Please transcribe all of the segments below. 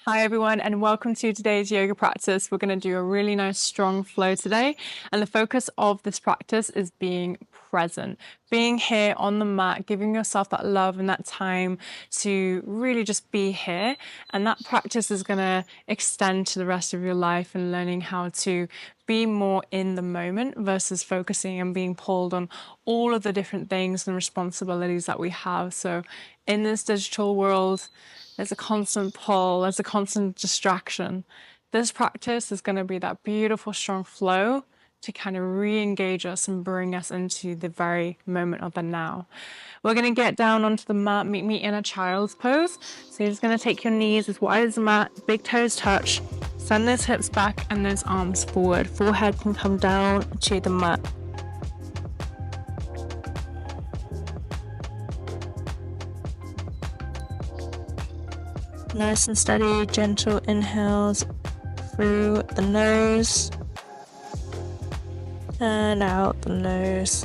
Hi everyone, and welcome to today's yoga practice. We're going to do a really nice strong flow today, and the focus of this practice is being present, being here on the mat, giving yourself that love and that time to really just be here. And that practice is going to extend to the rest of your life and learning how to be more in the moment versus focusing and being pulled on all of the different things and responsibilities that we have. So in this digital world, there's a constant pull, there's a constant distraction. This practice is going to be that beautiful, strong flow to kind of re-engage us and bring us into the very moment of the now. We're going to get down onto the mat, meet me in a child's pose. So you're just going to take your knees as wide as the mat, big toes touch, send those hips back and those arms forward. Forehead can come down to the mat. Nice and steady, gentle inhales through the nose and out the nose.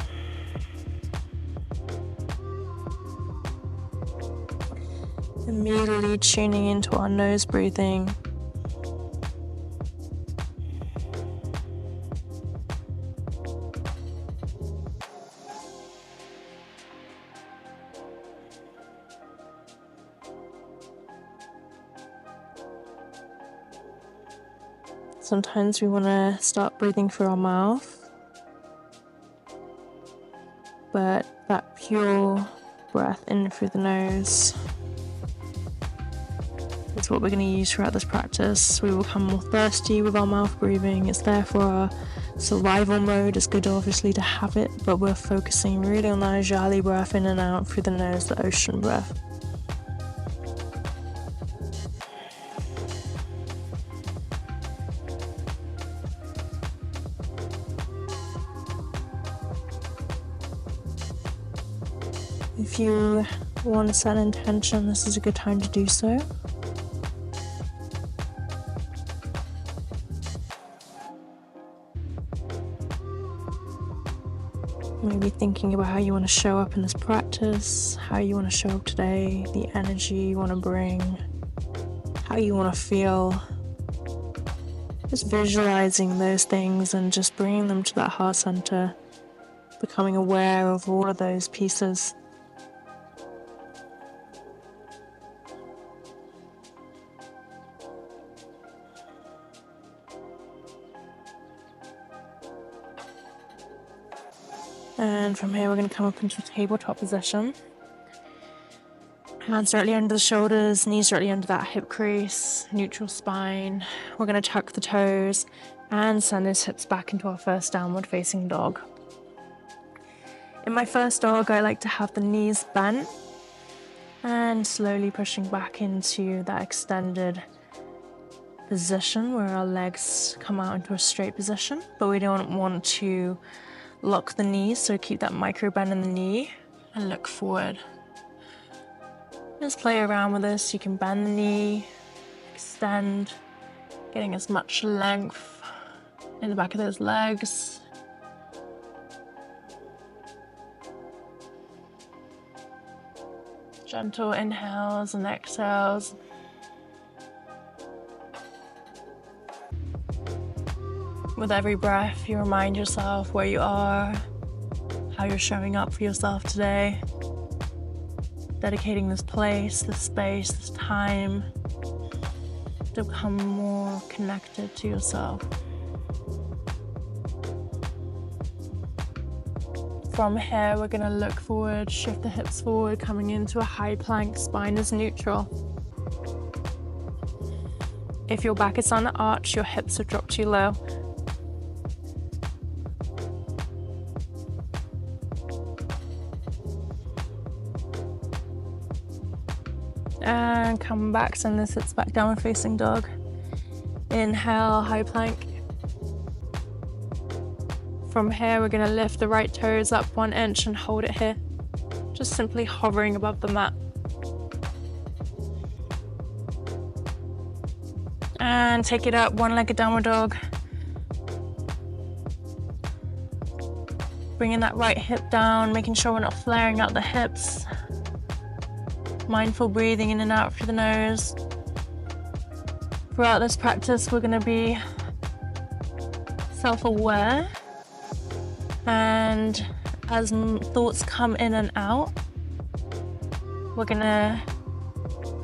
Immediately tuning into our nose breathing. Sometimes we want to start breathing through our mouth, but that pure breath in through the nose is what we're going to use throughout this practice. We will become more thirsty with our mouth breathing. It's there for our survival mode. It's good obviously to have it, but we're focusing really on that Ujjayi breath in and out through the nose, the ocean breath. If you want to set an intention, this is a good time to do so. Maybe thinking about how you want to show up in this practice, how you want to show up today, the energy you want to bring, how you want to feel. Just visualizing those things and just bringing them to that heart center, becoming aware of all of those pieces. And from here we're going to come up into a tabletop position. Hands directly under the shoulders, knees directly under that hip crease, neutral spine. We're going to tuck the toes and send those hips back into our first downward facing dog. In my first dog, I like to have the knees bent and slowly pushing back into that extended position where our legs come out into a straight position, but we don't want to lock the knees, so keep that micro bend in the knee and look forward. Just play around with this. You can bend the knee, extend, getting as much length in the back of those legs. Gentle inhales and exhales. With every breath, you remind yourself where you are, how you're showing up for yourself today, dedicating this place, this space, this time to become more connected to yourself. From here, we're going to look forward, shift the hips forward, coming into a high plank, spine is neutral. If your back is on the arch, your hips have dropped too low. And come back, send the hips back, downward facing dog. Inhale, high plank. From here, we're going to lift the right toes up 1 inch and hold it here. Just simply hovering above the mat. And take it up, one-legged downward dog. Bringing that right hip down, making sure we're not flaring out the hips. Mindful breathing in and out through the nose. Throughout this practice, we're going to be self-aware, and as thoughts come in and out, we're going to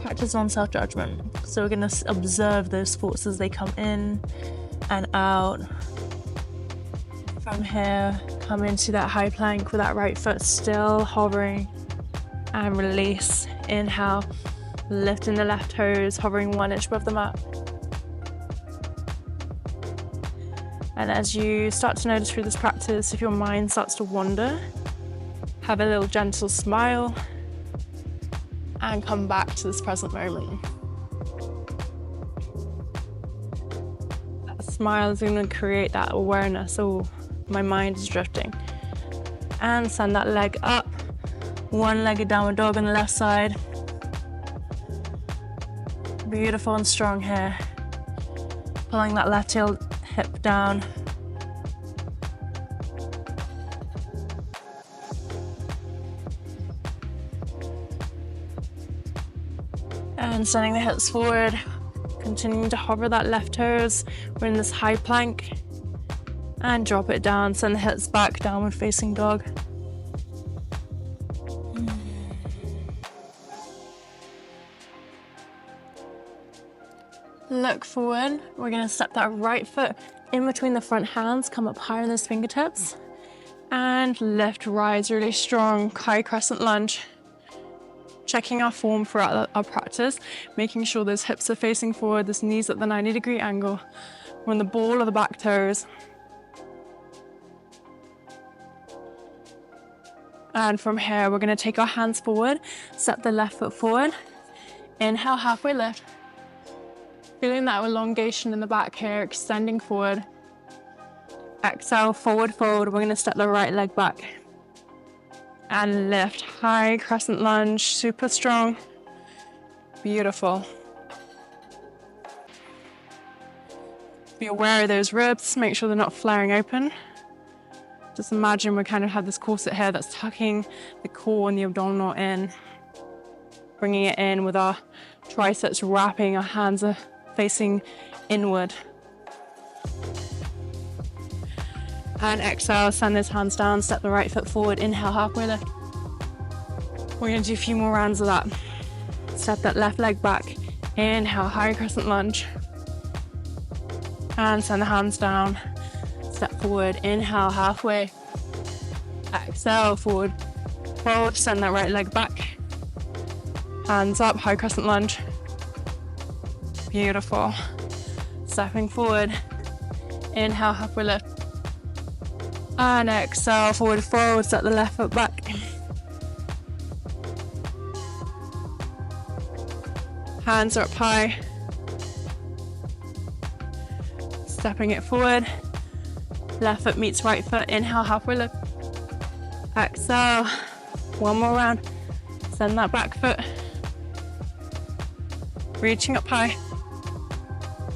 practice on self-judgment. So we're going to observe those thoughts as they come in and out. From here, come into that high plank with that right foot still hovering, and release. Inhale, lifting the left toes, hovering 1 inch above the mat. And as you start to notice through this practice, if your mind starts to wander, have a little gentle smile and come back to this present moment. That smile is going to create that awareness. Oh, my mind is drifting. And send that leg up. One-legged downward dog on the left side. Beautiful and strong here. Pulling that left heel hip down. And sending the hips forward. Continuing to hover that left toes. We're in this high plank. And drop it down. Send the hips back, downward facing dog. Look forward. We're going to step that right foot in between the front hands, come up higher in those fingertips, and lift, rise really strong, high crescent lunge. Checking our form throughout our practice, making sure those hips are facing forward, this knees at the 90-degree angle. We're on the ball of the back toes. And from here, we're going to take our hands forward, step the left foot forward. Inhale, halfway lift. Feeling that elongation in the back here, extending forward. Exhale, forward fold. We're going to step the right leg back. And lift, high crescent lunge, super strong. Beautiful. Be aware of those ribs, make sure they're not flaring open. Just imagine we kind of have this corset here that's tucking the core and the abdominal in. Bringing it in with our triceps wrapping, our hands are facing inward. And exhale, send those hands down, step the right foot forward, inhale, halfway lift. We're going to do a few more rounds of that. Step that left leg back, inhale, high crescent lunge. And send the hands down, step forward, inhale, halfway. Exhale, forward, fold, send that right leg back. Hands up, high crescent lunge. Beautiful. Stepping forward. Inhale, halfway lift. And exhale, forward fold, set the left foot back. Hands are up high. Stepping it forward. Left foot meets right foot. Inhale, halfway lift. Exhale. One more round. Send that back foot. Reaching up high.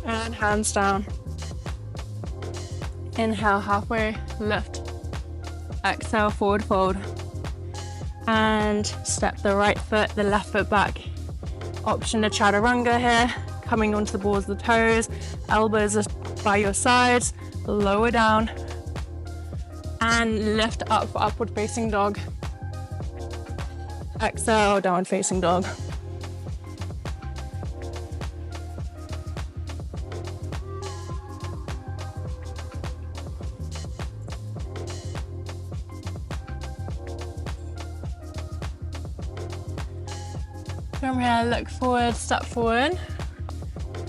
And hands down. Inhale, halfway lift. Exhale, forward fold. And step the right foot, the left foot back. Option to chaturanga here. Coming onto the balls of the toes. Elbows are by your sides. Lower down. And lift up for upward facing dog. Exhale, downward facing dog. From here, look forward, step forward.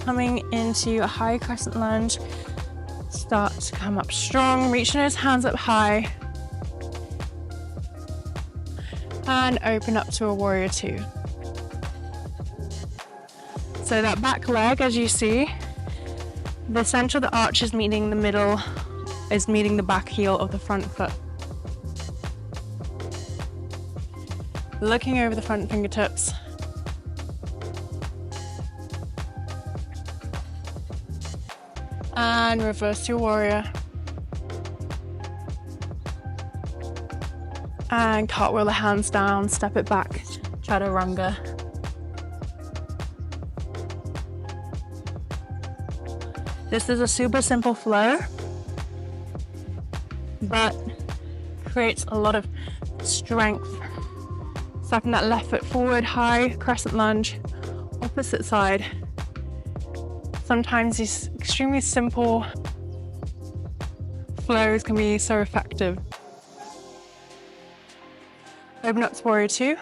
Coming into a high crescent lunge. Start to come up strong, reaching those hands up high. And open up to a warrior two. So that back leg, as you see, the center of the arch is meeting the middle, is meeting the back heel of the front foot. Looking over the front fingertips. And reverse to warrior. And cartwheel the hands down, step it back, chaturanga. This is a super simple flow, but creates a lot of strength. Stepping that left foot forward, high crescent lunge, opposite side. Sometimes these extremely simple flows can be so effective. Open up to warrior two.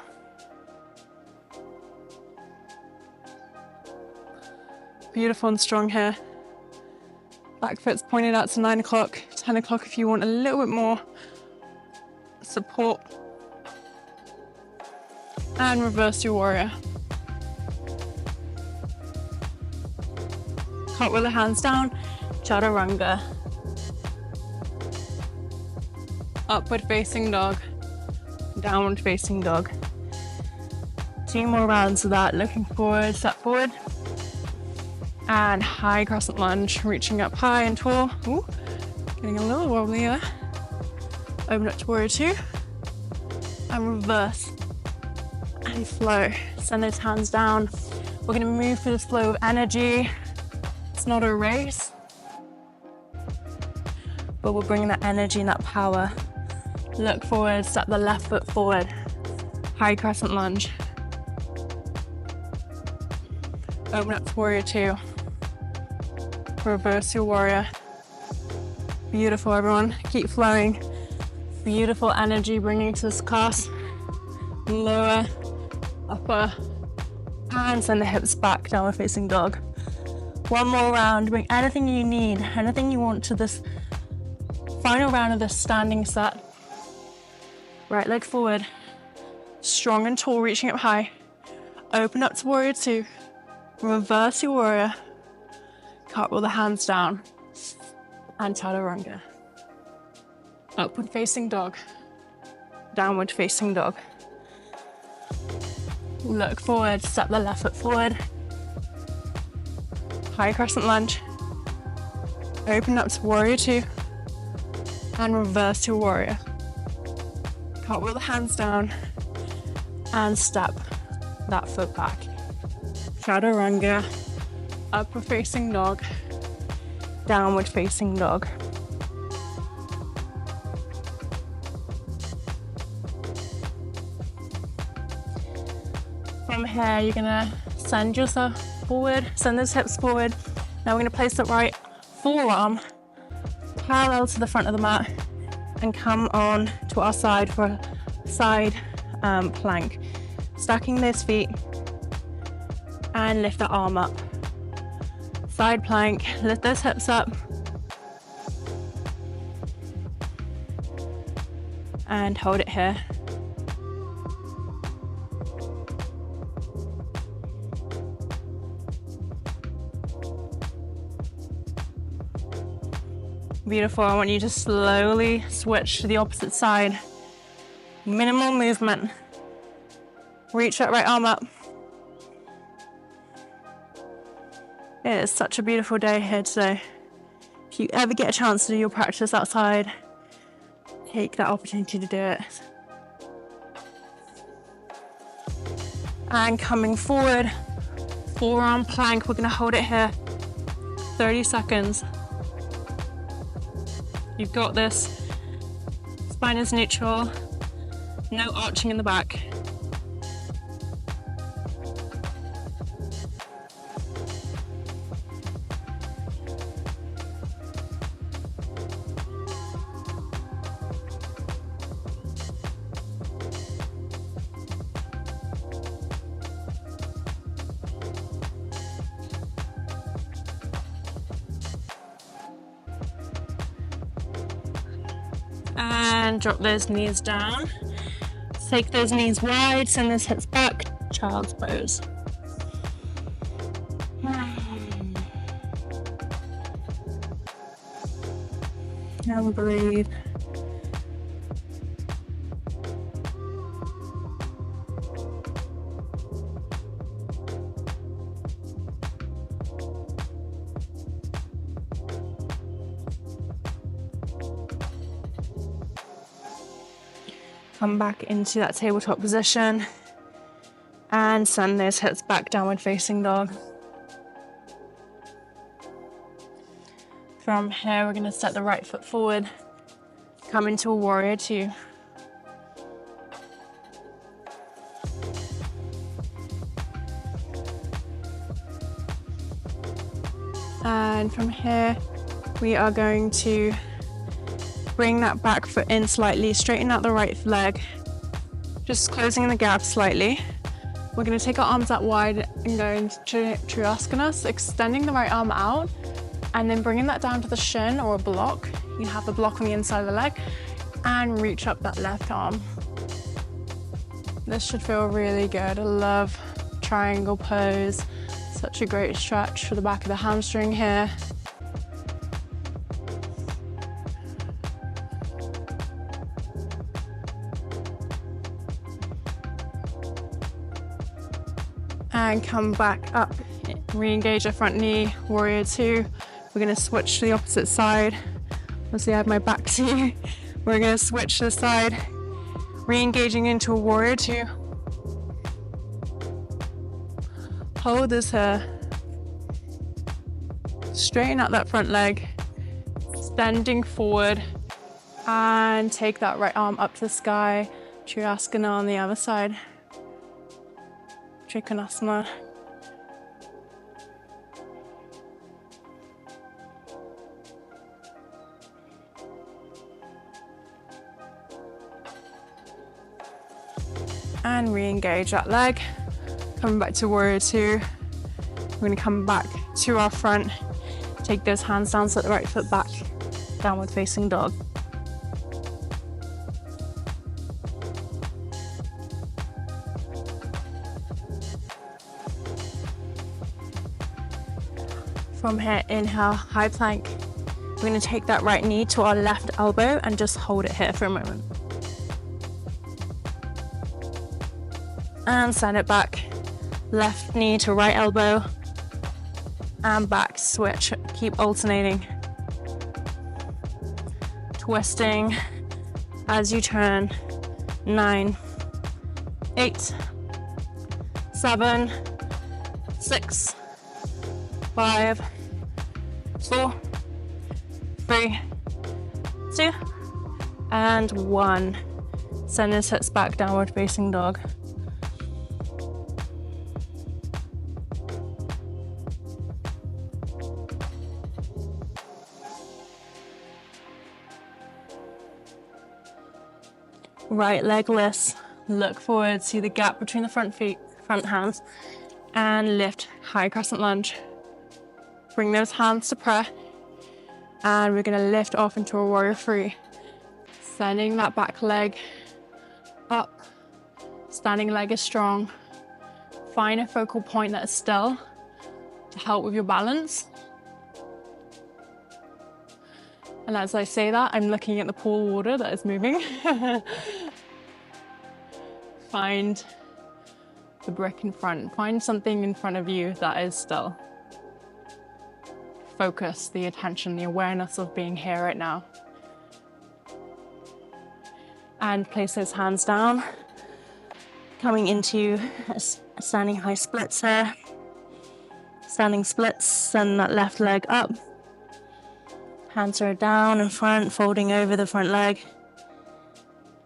Beautiful and strong here. Back foot's pointed out to 9 o'clock, 10 o'clock if you want a little bit more support. And reverse your warrior. Cartwheel the hands down, chaturanga. Upward facing dog, downward facing dog. 2 more rounds of that, looking forward, step forward. And high crescent lunge, reaching up high and tall. Ooh, getting a little wobbly there. Open up to warrior two. And reverse. And flow. Send those hands down. We're gonna move through this flow of energy. It's not a race, but we're bringing that energy and that power. Look forward, step the left foot forward. High crescent lunge. Open up to warrior two. Reverse your warrior. Beautiful, everyone. Keep flowing. Beautiful energy bringing to this class. Lower, upper, and send the hips back, downward facing dog. One more round. Bring anything you need, anything you want to this final round of this standing set. Right leg forward. Strong and tall, reaching up high. Open up to warrior two. Reverse your warrior. Cartwheel the hands down. And chaturanga. Upward facing dog. Downward facing dog. Look forward, step the left foot forward. High crescent lunge. Open up to warrior two. And reverse your warrior. Cartwheel the hands down. And step that foot back. Chaturanga. Upward facing dog. Downward facing dog. From here, you're gonna send yourself forward, send those hips forward. Now we're gonna place the right forearm parallel to the front of the mat and come on to our side for a side plank. Stacking those feet and lift the arm up. Side plank, lift those hips up. And hold it here. Beautiful. I want you to slowly switch to the opposite side. Minimal movement. Reach that right arm up. It is such a beautiful day here today. If you ever get a chance to do your practice outside, take that opportunity to do it. And coming forward, forearm plank. We're going to hold it here. 30 seconds. You've got this. Spine is neutral. No arching in the back. And drop those knees down. Take those knees wide, send those hips back, child's pose. And breathe. Come back into that tabletop position and send those hips back, downward facing dog. From here, we're going to step the right foot forward, come into a warrior two. And from here, we are going to bring that back foot in slightly, straighten out the right leg, just closing the gap slightly. We're going to take our arms out wide and go into Triasana, extending the right arm out, and then bringing that down to the shin or a block. You have the block on the inside of the leg, and reach up that left arm. This should feel really good. I love triangle pose. Such a great stretch for the back of the hamstring here. And come back up, re-engage our front knee, warrior two. We're gonna switch to the opposite side. Obviously I have my back to you. We're gonna switch to the side, re-engaging into a warrior two. Hold this here. Straighten out that front leg, extending forward, and take that right arm up to the sky. Triasana on the other side. Trikonasana. And re-engage that leg. Coming back to warrior two. We're going to come back to our front. Take those hands down, set the right foot back. Downward facing dog. From here, inhale, high plank. We're going to take that right knee to our left elbow and just hold it here for a moment. And send it back. Left knee to right elbow. And back, switch. Keep alternating. Twisting as you turn. 9, 8, 7, 6, 5, 4, 3, 2, and 1. Send his hips back, downward facing dog. Right leg lifts, look forward, see the gap between the front feet, front hands, and lift, high crescent lunge. Bring those hands to prayer, and we're gonna lift off into a warrior three. Sending that back leg up, standing leg is strong. Find a focal point that is still to help with your balance. And as I say that, I'm looking at the pool water that is moving. Find the brick in front. Find something in front of you that is still. Focus the attention, the awareness of being here right now. And place those hands down. Coming into a standing high splits here. Standing splits, send that left leg up. Hands are down in front, folding over the front leg.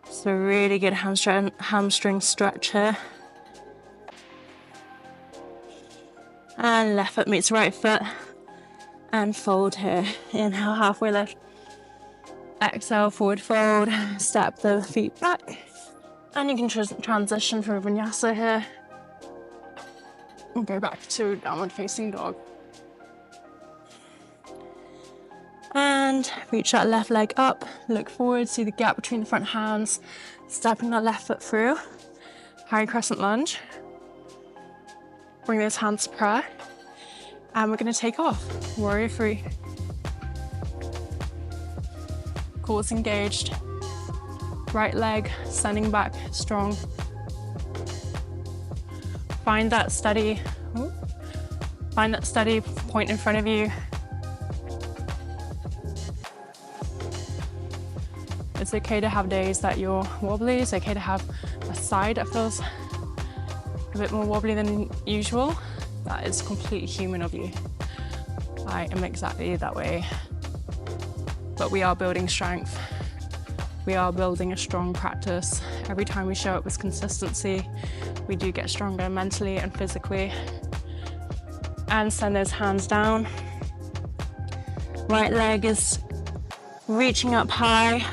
It's a really good hamstring stretch here. And left foot meets right foot. And fold here. Inhale, halfway lift. Exhale, forward fold. Step the feet back. And you can transition through vinyasa here. And go back to downward facing dog. And reach that left leg up, look forward, see the gap between the front hands, stepping that left foot through, high crescent lunge. Bring those hands to prayer, and we're gonna take off, warrior three. Quads engaged, right leg standing back, strong. Find that steady point in front of you. It's okay to have days that you're wobbly. It's okay to have a side that feels a bit more wobbly than usual. That is completely human of you. I am exactly that way but we are building strength. We are building a strong practice. Every time we show up with consistency, we do get stronger mentally and physically. And send those hands down. Right leg is reaching up high,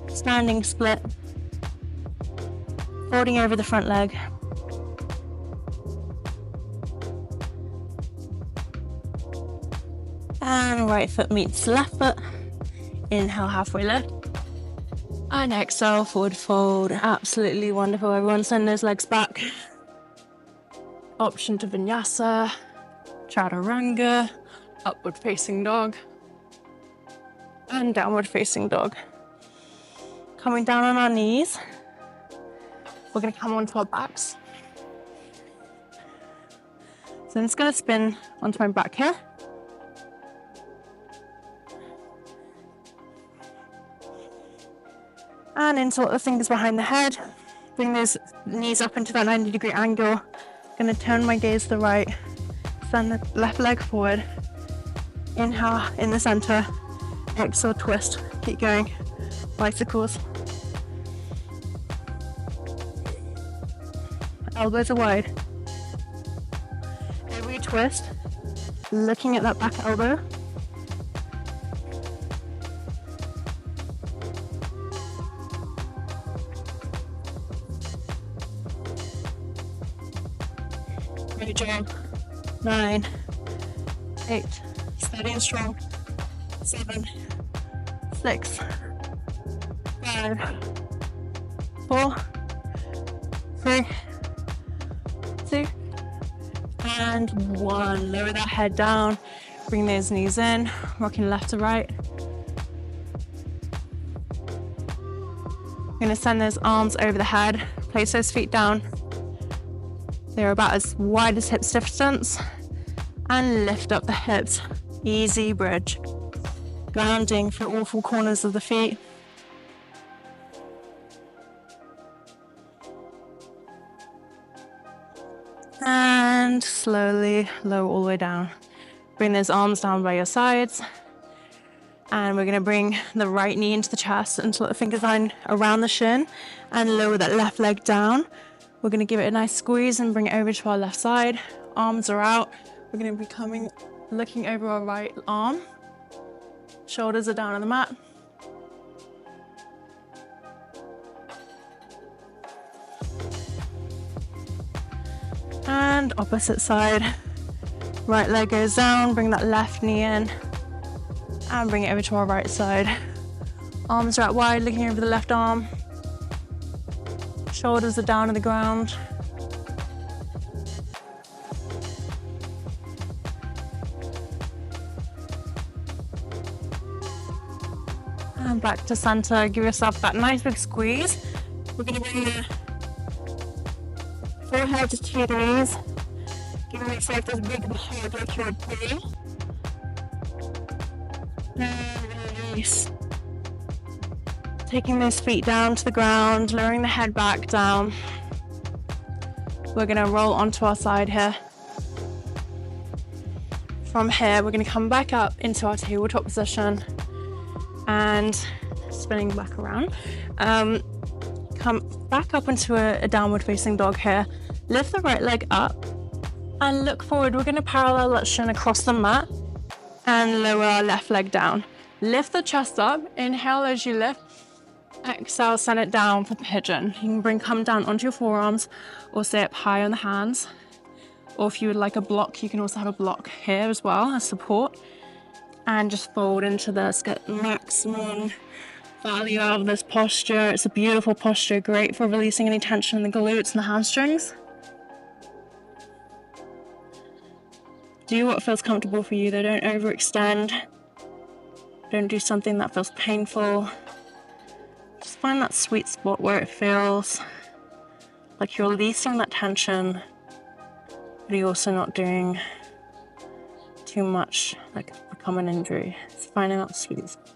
standing split, folding over the front leg. And right foot meets left foot. Inhale, halfway lift. And exhale, forward fold. Absolutely wonderful. Everyone send those legs back. Option to vinyasa, chaturanga, upward facing dog, and downward facing dog. Coming down on our knees, we're going to come onto our backs. So I'm just going to spin onto my back here. And insert the fingers behind the head. Bring those knees up into that 90-degree angle. Going to turn my gaze to the right. Send the left leg forward. Inhale in the center. Exhale, twist. Keep going. Bicycles. Elbows are wide. Every twist, looking at that back elbow. Great job. 9, 8, steady and strong. 7, 6, 5, 4, 3, 2, and 1. Lower that head down. Bring those knees in, rocking left to right. You're gonna send those arms over the head. Place those feet down. They're about as wide as hip distance. And lift up the hips. Easy bridge. Grounding for all 4 corners of the feet. And slowly lower all the way down. Bring those arms down by your sides. And we're going to bring the right knee into the chest until the fingers line around the shin and lower that left leg down. We're going to give it a nice squeeze and bring it over to our left side. Arms are out. We're going to be looking over our right arm. Shoulders are down on the mat. And opposite side. Right leg goes down, bring that left knee in. And bring it over to our right side. Arms are out wide, looking over the left arm. Shoulders are down to the ground. And back to center. Give yourself that nice big squeeze. We're going to bring the forehead to your knees. Give yourself this big hug like you're a pulley. And release. Taking those feet down to the ground, lowering the head back down. We're going to roll onto our side here. From here, we're going to come back up into our tabletop position and spinning back around. Come back up into a downward facing dog here. Lift the right leg up and look forward. We're going to parallel that shin across the mat and lower our left leg down. Lift the chest up. Inhale as you lift. Exhale, send it down for pigeon. You can come down onto your forearms or stay up high on the hands. Or if you would like a block, you can also have a block here as well as support. And just fold into this, get maximum value out of this posture. It's a beautiful posture, great for releasing any tension in the glutes and the hamstrings. Do what feels comfortable for you though, don't overextend. Don't do something that feels painful. Just find that sweet spot where it feels like you're releasing that tension, but you're also not doing too much, like become an injury. It's finding that sweet spot.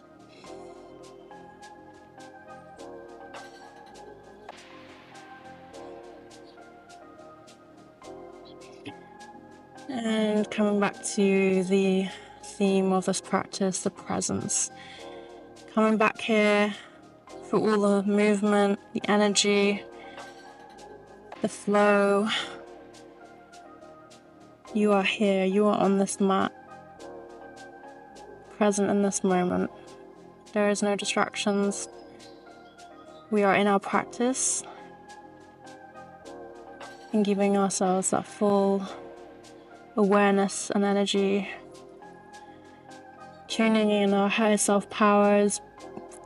And coming back to the theme of this practice, the presence. Coming back here for all the movement, the energy, the flow. You are here, you are on this mat, present in this moment. There is no distractions. We are in our practice and giving ourselves that full awareness and energy, tuning in our higher self powers.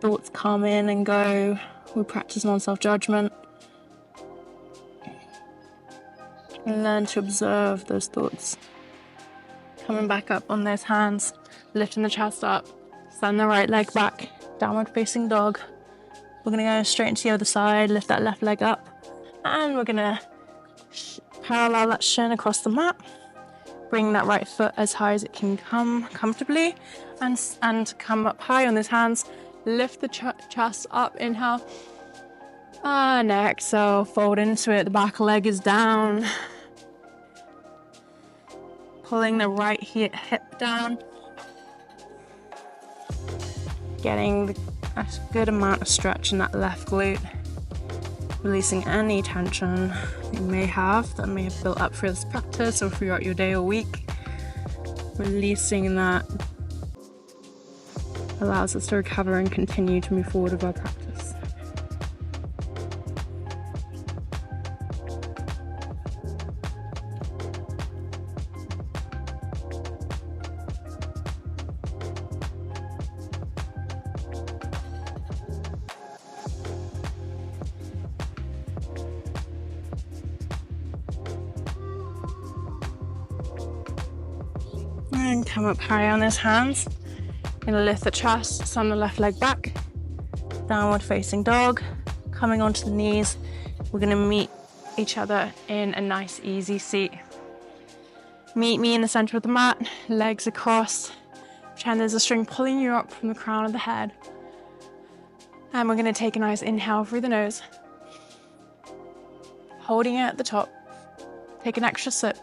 Thoughts come in and go. We practice non-self-judgment and learn to observe those thoughts. Coming back up on those hands, lifting the chest up, send the right leg back, downward facing dog. We're gonna go straight into the other side, lift that left leg up, and we're gonna parallel that shin across the mat. Bring that right foot as high as it can come comfortably, and come up high on those hands. Lift the chest up, inhale, and exhale, fold into it. The back leg is down. Pulling the right hip down. Getting a good amount of stretch in that left glute. Releasing any tension you may have that may have built up for this practice or throughout your day or week. Releasing that allows us to recover and continue to move forward with our practice. And come up high on those hands. Gonna lift the chest, send the left leg back, downward facing dog. Coming onto the knees, we're gonna meet each other in a nice easy seat. Meet me in the center of the mat, legs across. Pretend there's a string pulling you up from the crown of the head. And we're gonna take a nice inhale through the nose. Holding it at the top. Take an extra sip.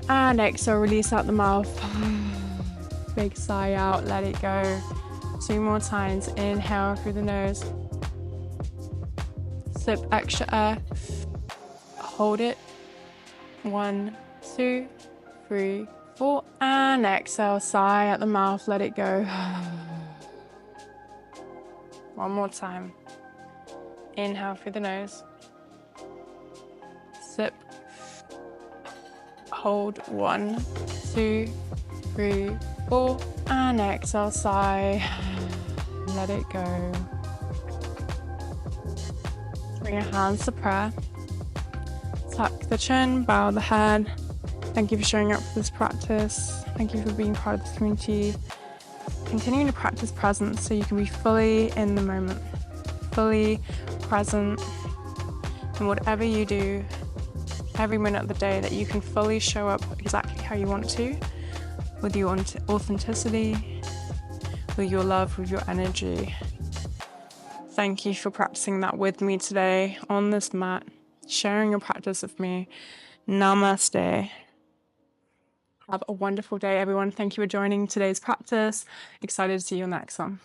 And exhale, release out the mouth. Big sigh out, let it go. 2 more times. Inhale through the nose. Sip extra air. Hold it. 1, 2, 3, 4. And exhale, sigh at the mouth, let it go. 1 more time. Inhale through the nose. Sip. Hold. 1, 2, 3, 4. And exhale, sigh. Let it go. Bring your hands to prayer. Tuck the chin, bow the head. Thank you for showing up for this practice. Thank you for being part of this community. Continuing to practice presence so you can be fully in the moment, fully present in whatever you do, every minute of the day, that you can fully show up exactly how you want to, with your authenticity, with your love, with your energy. Thank you for practicing that with me today on this mat, sharing your practice with me. Namaste. Have a wonderful day, everyone. Thank you for joining today's practice. Excited to see you on the next one.